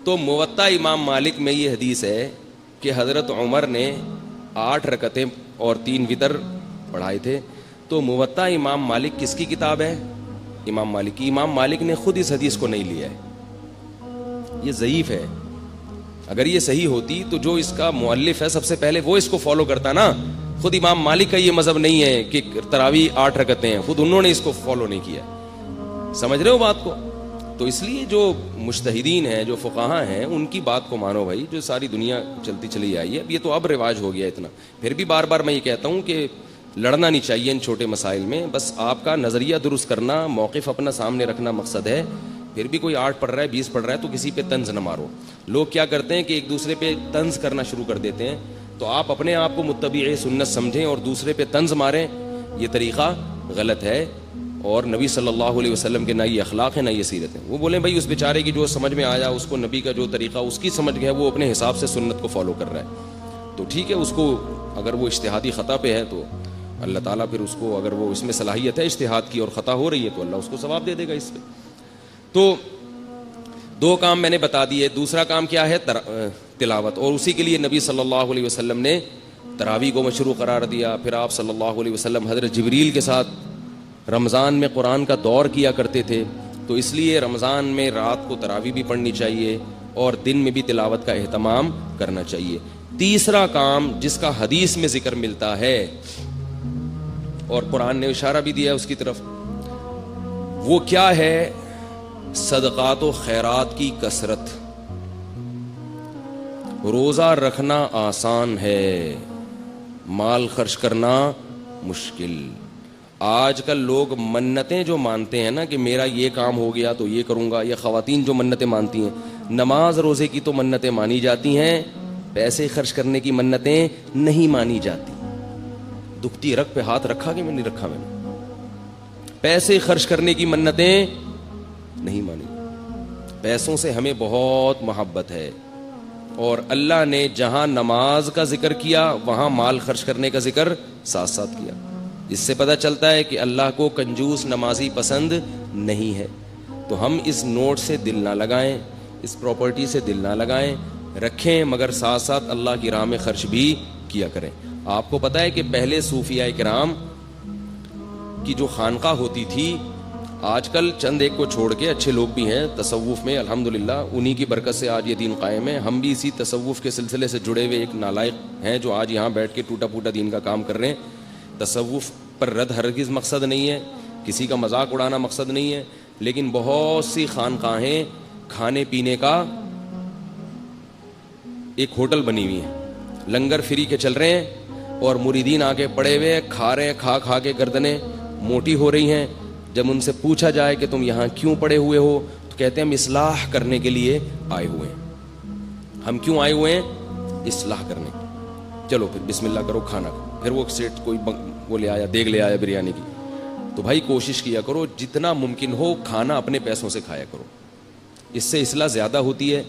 تو موطا امام مالک میں یہ حدیث ہے کہ حضرت عمر نے 8 رکعتیں اور 3 وتر پڑھائے تھے. تو موطا امام مالک کس کی کتاب ہے؟ امام مالک کی. امام مالک نے خود اس حدیث کو نہیں لیا ہے, یہ ضعیف ہے. اگر یہ صحیح ہوتی تو جو اس کا مؤلف ہے سب سے پہلے وہ اس کو فالو کرتا نا. خود امام مالک کا یہ مذہب نہیں ہے کہ تراویح 8 رکعتیں ہیں, خود انہوں نے اس کو فالو نہیں کیا. سمجھ رہے ہو بات کو؟ تو اس لیے جو مجتہدین ہیں, جو فقہاء ہیں, ان کی بات کو مانو بھائی, جو ساری دنیا چلتی چلی آئی ہے. اب یہ تو اب رواج ہو گیا اتنا. پھر بھی بار بار میں یہ کہتا ہوں کہ لڑنا نہیں چاہیے ان چھوٹے مسائل میں, بس آپ کا نظریہ درست کرنا, موقف اپنا سامنے رکھنا مقصد ہے. پھر بھی کوئی 8 پڑھ رہا ہے, 20 پڑھ رہا ہے, تو کسی پہ طنز نہ مارو. لوگ کیا کرتے ہیں کہ ایک دوسرے پہ طنز کرنا شروع کر دیتے ہیں. تو آپ اپنے آپ کو متبع سنت سمجھیں اور دوسرے پہ طنز ماریں, یہ طریقہ غلط ہے. اور نبی صلی اللہ علیہ وسلم کے نہ یہ اخلاق ہے نہ یہ سیرت ہے. وہ بولیں بھائی اس بیچارے کی جو سمجھ میں آیا, اس کو نبی کا جو طریقہ اس کی سمجھ گیا, وہ اپنے حساب سے سنت کو فالو کر رہا ہے, تو ٹھیک ہے. اس کو اگر وہ اجتہادی خطا پہ ہے تو اللہ تعالیٰ پھر اس کو, اگر وہ اس میں صلاحیت ہے اجتہاد کی اور خطا ہو رہی ہے, تو اللہ اس کو ثواب دے دے گا اس پہ. تو 2 کام میں نے بتا دیے. دوسرا کام کیا ہے؟ تلاوت. اور اسی کے لیے نبی صلی اللہ علیہ وسلم نے تراویح کو مشروع قرار دیا. پھر آپ صلی اللہ علیہ وسلم حضرت جبریل کے ساتھ رمضان میں قرآن کا دور کیا کرتے تھے, تو اس لیے رمضان میں رات کو تراویح بھی پڑھنی چاہیے اور دن میں بھی تلاوت کا اہتمام کرنا چاہیے. تیسرا کام جس کا حدیث میں ذکر ملتا ہے اور قرآن نے اشارہ بھی دیا اس کی طرف, وہ کیا ہے؟ صدقات و خیرات کی کثرت. روزہ رکھنا آسان ہے, مال خرچ کرنا مشکل. آج کل لوگ منتیں جو مانتے ہیں نا کہ میرا یہ کام ہو گیا تو یہ کروں گا, یا خواتین جو منتیں مانتی ہیں, نماز روزے کی تو منتیں مانی جاتی ہیں, پیسے خرچ کرنے کی منتیں نہیں مانی جاتی. دکھتی رگ پہ ہاتھ رکھا کہ میں نہیں رکھا؟ میں نے پیسے خرچ کرنے کی منتیں نہیں مانی. پیسوں سے ہمیں بہت محبت ہے, اور اللہ نے جہاں نماز کا ذکر کیا وہاں مال خرچ کرنے کا ذکر ساتھ ساتھ کیا. اس سے پتہ چلتا ہے کہ اللہ کو کنجوس نمازی پسند نہیں ہے. تو ہم اس نوٹ سے دل نہ لگائیں, اس پراپرٹی سے دل نہ لگائیں, رکھیں, مگر ساتھ ساتھ اللہ کی راہ میں خرچ بھی کیا کریں. آپ کو پتہ ہے کہ پہلے صوفیاء کرام کی جو خانقاہ ہوتی تھی, آج کل چند ایک کو چھوڑ کے اچھے لوگ بھی ہیں تصوف میں الحمدللہ, انہی کی برکت سے آج یہ دین قائم ہے. ہم بھی اسی تصوف کے سلسلے سے جڑے ہوئے ایک نالائق ہیں جو آج یہاں بیٹھ کے ٹوٹا پھوٹا دین کا کام کر رہے ہیں. تصوف پر رد ہرگز مقصد نہیں ہے, کسی کا مذاق اڑانا مقصد نہیں ہے, لیکن بہت سی خانقاہیں کھانے پینے کا ایک ہوٹل بنی ہوئی ہیں, لنگر فری کے چل رہے ہیں, اور مریدین آگے پڑے ہوئے کھا رہے ہیں, کھا کے گردنیں موٹی ہو رہی ہیں. جب ان سے پوچھا جائے کہ تم یہاں کیوں پڑے ہوئے ہو, تو کہتے ہیں ہم اصلاح کرنے کے لیے آئے ہوئے ہیں. ہم کیوں آئے ہوئے ہیں؟ اصلاح کرنے. چلو پھر بسم اللہ کرو, کھانا کھاؤ. پھر وہ سیٹ کوئی وہ لے آیا, دیگ لے آیا بریانی کی. تو بھائی کوشش کیا کرو جتنا ممکن ہو کھانا اپنے پیسوں سے کھایا کرو, اس سے اصلاح زیادہ ہوتی ہے.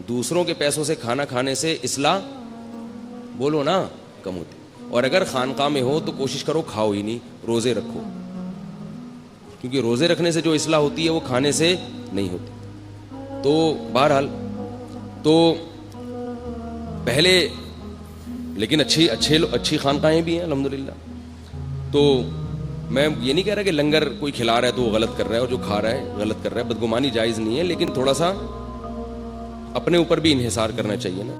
دوسروں کے پیسوں سے کھانا کھانے سے اصلاح بولو نا کم ہوتی. اور اگر خانقاہ میں ہو تو کوشش کرو کھاؤ ہی نہیں, روزے رکھو, کیونکہ روزے رکھنے سے جو اصلاح ہوتی ہے وہ کھانے سے نہیں ہوتی. تو بہرحال تو پہلے, لیکن اچھی خانقاہیں بھی ہیں الحمدللہ. تو میں یہ نہیں کہہ رہا کہ لنگر کوئی کھلا رہا ہے تو وہ غلط کر رہا ہے, اور جو کھا رہا ہے غلط کر رہا ہے, بدگمانی جائز نہیں ہے, لیکن تھوڑا سا اپنے اوپر بھی انحصار کرنا چاہیے نا.